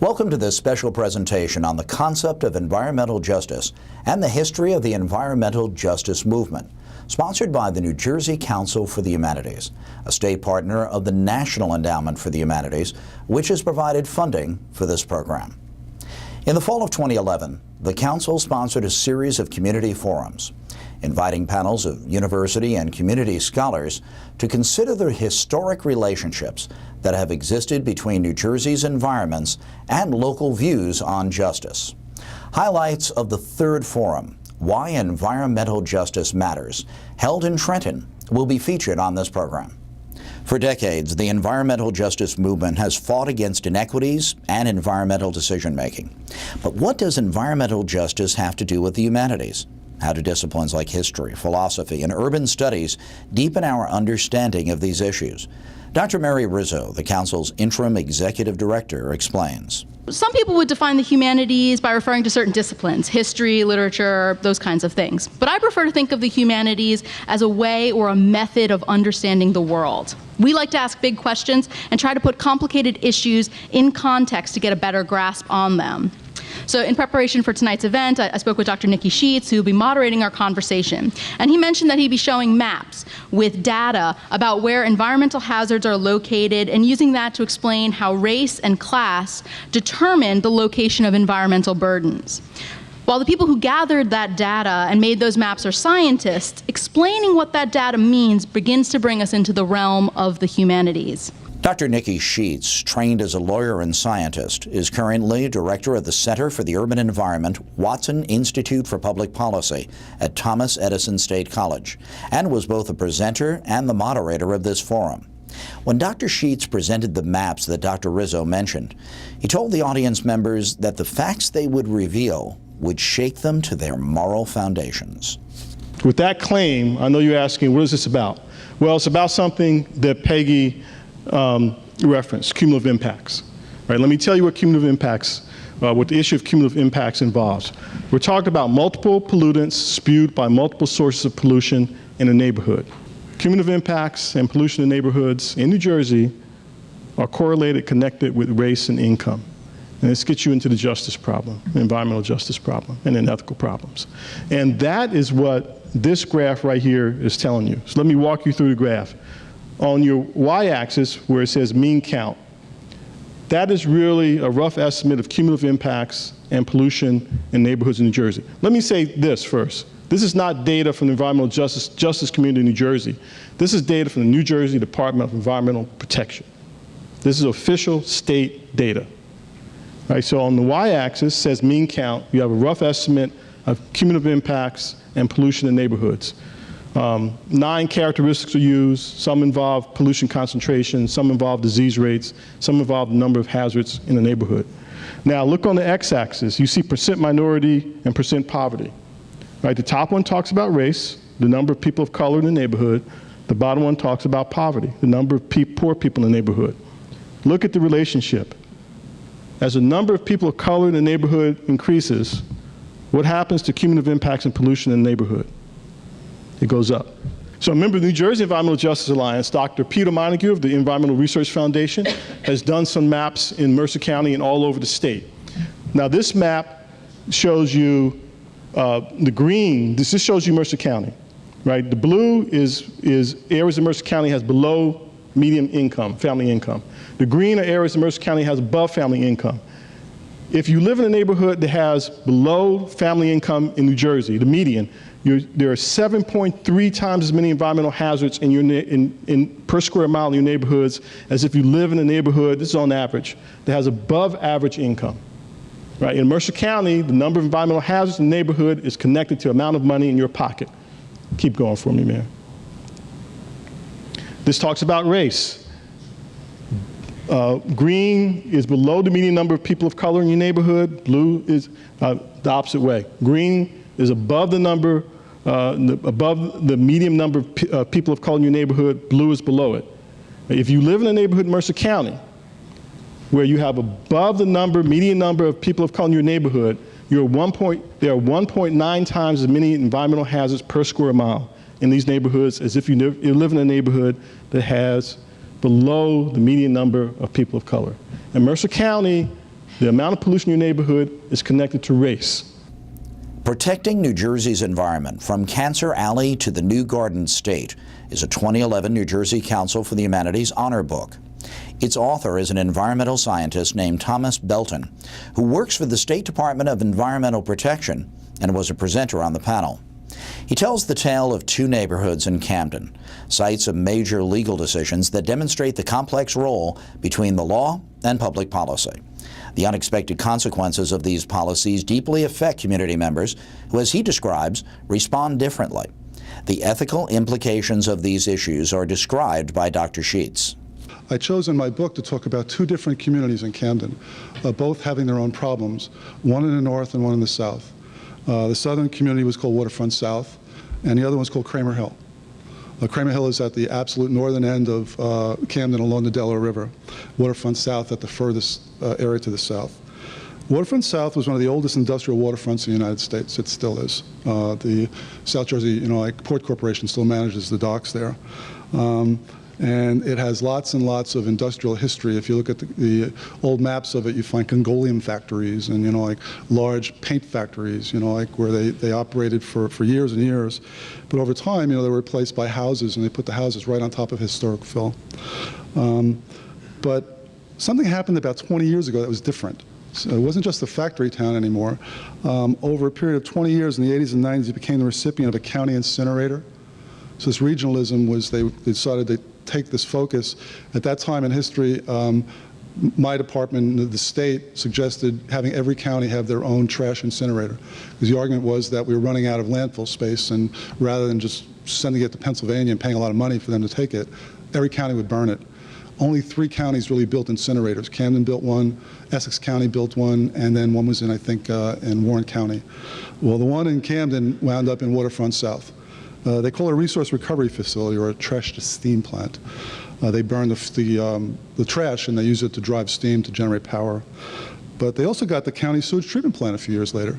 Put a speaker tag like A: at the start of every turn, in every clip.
A: Welcome to this special presentation on the concept of environmental justice and the history of the environmental justice movement, sponsored by the New Jersey Council for the Humanities, a state partner of the National Endowment for the Humanities, which has provided funding for this program. In the fall of 2011, the Council sponsored a series of community forums, inviting panels of university and community scholars to consider the historic relationships that have existed between New Jersey's environments and local views on justice. Highlights of the third forum, Why Environmental Justice Matters, held in Trenton, will be featured on this program. For decades, the environmental justice movement has fought against inequities and environmental decision-making. But what does environmental justice have to do with the humanities? How do disciplines like history, philosophy, and urban studies deepen our understanding of these issues? Dr. Mary Rizzo, the Council's interim executive director, explains.
B: Some people would define the humanities by referring to certain disciplines, history, literature, those kinds of things. But I prefer to think of the humanities as a way or a method of understanding the world. We like to ask big questions and try to put complicated issues in context to get a better grasp on them. So in preparation for tonight's event, I spoke with Dr. Nikki Sheets, who will be moderating our conversation. And he mentioned that he'd be showing maps with data about where environmental hazards are located and using that to explain how race and class determine the location of environmental burdens. While the people who gathered that data and made those maps are scientists, explaining what that data means begins to bring us into the realm of the humanities.
A: Dr. Nikki Sheets, trained as a lawyer and scientist, is currently director of the Center for the Urban Environment, Watson Institute for Public Policy at Thomas Edison State College, and was both a presenter and the moderator of this forum. When Dr. Sheets presented the maps that Dr. Rizzo mentioned, he told the audience members that the facts they would reveal would shake them to their moral foundations.
C: With that claim, I know you're asking, what is this about? Well, it's about something that Peggy reference, cumulative impacts. Right, let me tell you what cumulative impacts, what the issue of cumulative impacts involves. We're talking about multiple pollutants spewed by multiple sources of pollution in a neighborhood. Cumulative impacts and pollution in neighborhoods in New Jersey are correlated, connected with race and income. And this gets you into the justice problem, the environmental justice problem, and then ethical problems. And that is what this graph right here is telling you. So let me walk you through the graph. On your y-axis, where it says mean count, that is really a rough estimate of cumulative impacts and pollution in neighborhoods in New Jersey. Let me say this first. This is not data from the environmental justice community in New Jersey. This is data from the New Jersey Department of Environmental Protection. This is official state data. All right, so on the y-axis says mean count. You have a rough estimate of cumulative impacts and pollution in neighborhoods. 9 characteristics are used. Some involve pollution concentration, some involve disease rates, some involve the number of hazards in the neighborhood. Now look on the x-axis. You see percent minority and percent poverty. Right, the top one talks about race, the number of people of color in the neighborhood. The bottom one talks about poverty, the number of poor people in the neighborhood. Look at the relationship. As the number of people of color in the neighborhood increases, what happens to cumulative impacts and pollution in the neighborhood? It goes up. So a member of the New Jersey Environmental Justice Alliance, Dr. Peter Montague of the Environmental Research Foundation, has done some maps in Mercer County and all over the state. Now this map shows you the green, this just shows you Mercer County, right? The blue is areas of Mercer County has below median income, family income. The green are areas of Mercer County has above family income. If you live in a neighborhood that has below family income in New Jersey, the median, there are 7.3 times as many environmental hazards per square mile in your neighborhoods as if you live in a neighborhood, this is on average, that has above average income. Right? In Mercer County, the number of environmental hazards in the neighborhood is connected to the amount of money in your pocket. Keep going for me, man. This talks about race. Green is below the median number of people of color in your neighborhood. Blue is the opposite way. Green is above the number, above the median number of people of color in your neighborhood. Blue is below it. If you live in a neighborhood in Mercer County where you have above the median number of people of color in your neighborhood, there are 1.9 times as many environmental hazards per square mile in these neighborhoods as if you live in a neighborhood that has below the median number of people of color. And Mercer County The amount of pollution in your neighborhood is connected to race.
A: Protecting New Jersey's Environment from Cancer Alley to the New Garden State is a 2011 New Jersey Council for the Humanities honor book. Its author is an environmental scientist named Thomas Belton, who works for the State Department of Environmental Protection and was a presenter on the panel. He tells the tale of two neighborhoods in Camden, sites of major legal decisions that demonstrate the complex role between the law and public policy. The unexpected consequences of these policies deeply affect community members who, as he describes, respond differently. The ethical implications of these issues are described by Dr. Sheets.
D: I chose in my book to talk about two different communities in Camden, both having their own problems, one in the north and one in the south. The southern community was called Waterfront South, and the other one was called Kramer Hill. Kramer Hill is at the absolute northern end of Camden along the Delaware River. Waterfront South at the furthest area to the south. Waterfront South was one of the oldest industrial waterfronts in the United States. It still is. The South Jersey, Port Corporation still manages the docks there. And it has lots and lots of industrial history. If you look at the old maps of it, you find Congolium factories and, large paint factories, where they operated for years and years. But over time, they were replaced by houses, and they put the houses right on top of historic fill. But something happened about 20 years ago that was different. So it wasn't just a factory town anymore. Over a period of 20 years in the 80s and 90s, it became the recipient of a county incinerator. So this regionalism was, they decided to take this focus. At that time in history, my department, the state, suggested having every county have their own trash incinerator. Because the argument was that we were running out of landfill space, and rather than just sending it to Pennsylvania and paying a lot of money for them to take it, every county would burn it. Only 3 counties really built incinerators. Camden built one, Essex County built one, and then one was in, I think, in Warren County. Well, the one in Camden wound up in Waterfront South. They call it a resource recovery facility, or a trash to steam plant. They burn the trash and they use it to drive steam to generate power. But they also got the county sewage treatment plant a few years later.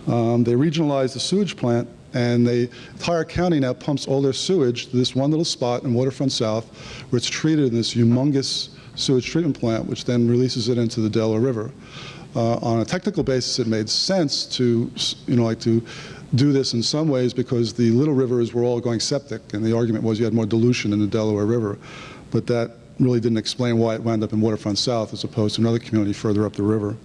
D: They regionalized the sewage plant, and the entire county now pumps all their sewage to this one little spot in Waterfront South, where it's treated in this humongous sewage treatment plant, which then releases it into the Delaware River. On a technical basis, it made sense to, to do this in some ways, because the little rivers were all going septic, and the argument was you had more dilution in the Delaware River. But that really didn't explain why it wound up in Waterfront South as opposed to another community further up the river.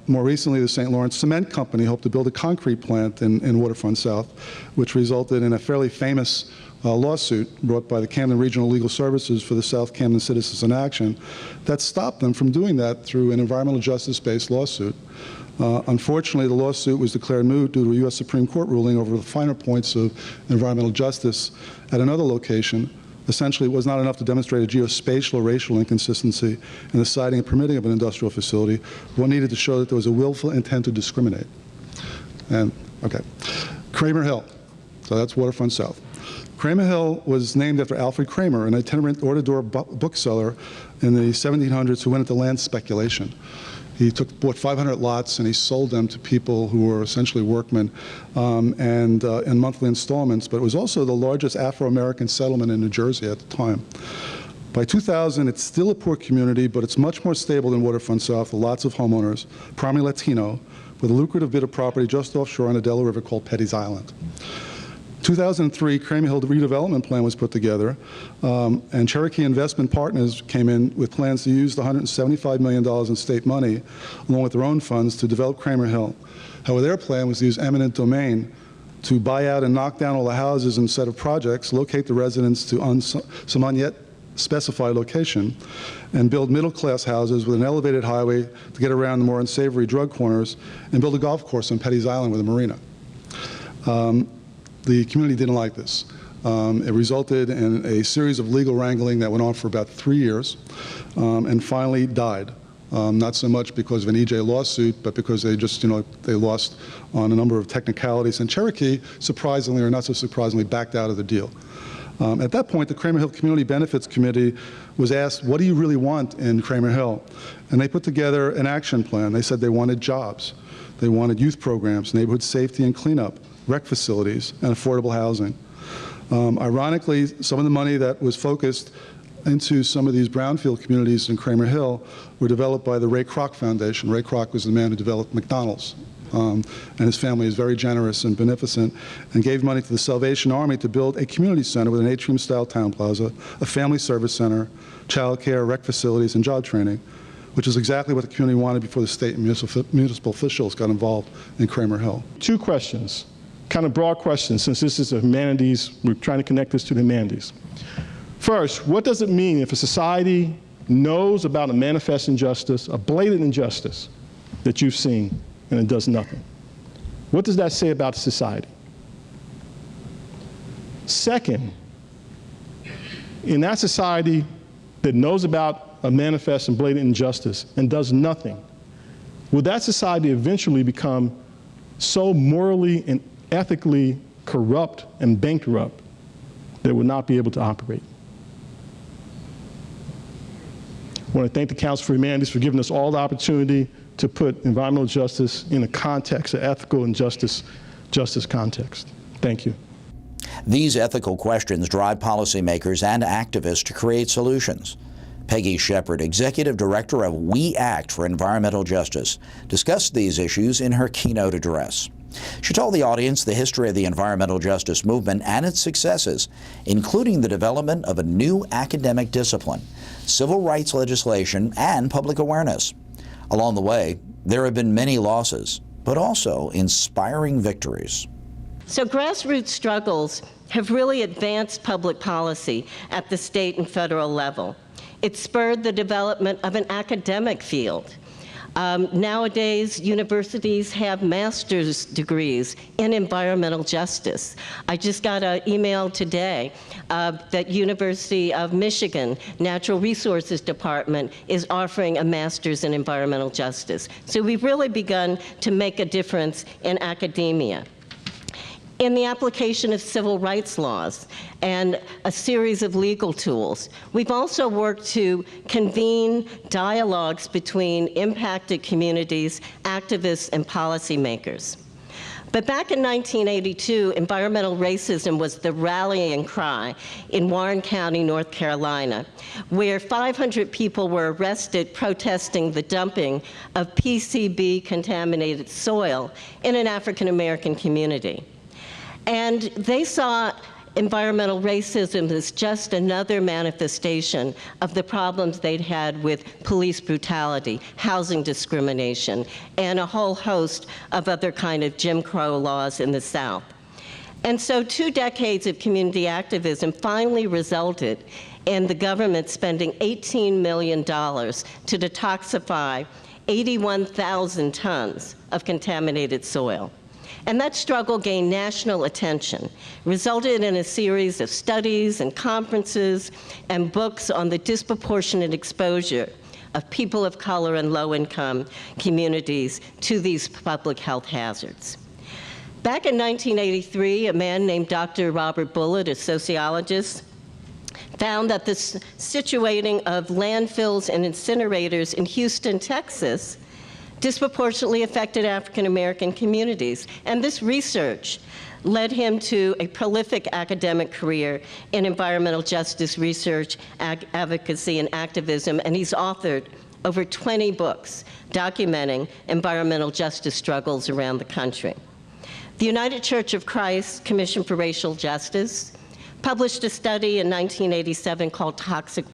D: More recently, the St. Lawrence Cement Company hoped to build a concrete plant in Waterfront South, which resulted in a fairly famous lawsuit brought by the Camden Regional Legal Services for the South Camden Citizens in Action that stopped them from doing that through an environmental justice-based lawsuit. Unfortunately, the lawsuit was declared moot due to a U.S. Supreme Court ruling over the finer points of environmental justice at another location. Essentially, it was not enough to demonstrate a geospatial or racial inconsistency in the siting and permitting of an industrial facility. One needed to show that there was a willful intent to discriminate. And, okay. Kramer Hill. So that's Waterfront South. Kramer Hill was named after Alfred Kramer, an itinerant door-to-door bookseller in the 1700s who went into land speculation. He bought 500 lots, and he sold them to people who were essentially workmen in monthly installments, but it was also the largest Afro-American settlement in New Jersey at the time. By 2000, it's still a poor community, but it's much more stable than Waterfront South, with lots of homeowners, primarily Latino, with a lucrative bit of property just offshore on the Delaware River called Petty's Island. 2003, Kramer Hill redevelopment plan was put together, and Cherokee Investment Partners came in with plans to use the $175 million in state money, along with their own funds, to develop Kramer Hill. However, their plan was to use eminent domain to buy out and knock down all the houses in a set of projects, locate the residents to some unyet specified location, and build middle-class houses with an elevated highway to get around the more unsavory drug corners, and build a golf course on Petty's Island with a marina. The community didn't like this. It resulted in a series of legal wrangling that went on for about 3 years, and finally died. Not so much because of an EJ lawsuit, but because they just, they lost on a number of technicalities. And Cherokee, surprisingly or not so surprisingly, backed out of the deal. At that point, the Kramer Hill Community Benefits Committee was asked, what do you really want in Kramer Hill? And they put together an action plan. They said they wanted jobs. They wanted youth programs, neighborhood safety and cleanup, rec facilities, and affordable housing. Ironically, some of the money that was focused into some of these brownfield communities in Kramer Hill were developed by the Ray Kroc Foundation. Ray Kroc was the man who developed McDonald's. And his family is very generous and beneficent, and gave money to the Salvation Army to build a community center with an atrium-style town plaza, a family service center, child care, rec facilities, and job training, which is exactly what the community wanted before the state and municipal officials got involved in Kramer Hill.
C: Two questions, kind of broad questions, since this is a humanities, we're trying to connect this to the humanities. First, what does it mean if a society knows about a manifest injustice, a blatant injustice that you've seen, and it does nothing? What does that say about society? Second, in that society that knows about a manifest and blatant injustice and does nothing, will that society eventually become so morally and ethically corrupt and bankrupt that it will not be able to operate? I want to thank the Council for Humanities for giving us all the opportunity to put environmental justice in a context, an ethical and justice context. Thank you.
A: These ethical questions drive policymakers and activists to create solutions. Peggy Shepard, Executive Director of We Act for Environmental Justice, discussed these issues in her keynote address. She told the audience the history of the environmental justice movement and its successes, including the development of a new academic discipline, civil rights legislation, and public awareness. Along the way, there have been many losses, but also inspiring victories.
E: So grassroots struggles have really advanced public policy at the state and federal level. It spurred the development of an academic field. Nowadays, universities have master's degrees in environmental justice. I just got an email today that University of Michigan Natural Resources Department is offering a master's in environmental justice. So we've really begun to make a difference in academia. In the application of civil rights laws and a series of legal tools, we've also worked to convene dialogues between impacted communities, activists, and policymakers. But back in 1982, environmental racism was the rallying cry in Warren County, North Carolina, where 500 people were arrested protesting the dumping of PCB-contaminated soil in an African-American community. And they saw environmental racism as just another manifestation of the problems they'd had with police brutality, housing discrimination, and a whole host of other kind of Jim Crow laws in the South. And so 2 decades of community activism finally resulted in the government spending $18 million to detoxify 81,000 tons of contaminated soil. And that struggle gained national attention, resulted in a series of studies and conferences and books on the disproportionate exposure of people of color and low-income communities to these public health hazards. Back in 1983, a man named Dr. Robert Bullitt, a sociologist, found that the situating of landfills and incinerators in Houston, Texas, disproportionately affected African-American communities. And this research led him to a prolific academic career in environmental justice research, advocacy, and activism, and he's authored over 20 books documenting environmental justice struggles around the country. The United Church of Christ Commission for Racial Justice published a study in 1987 called Toxic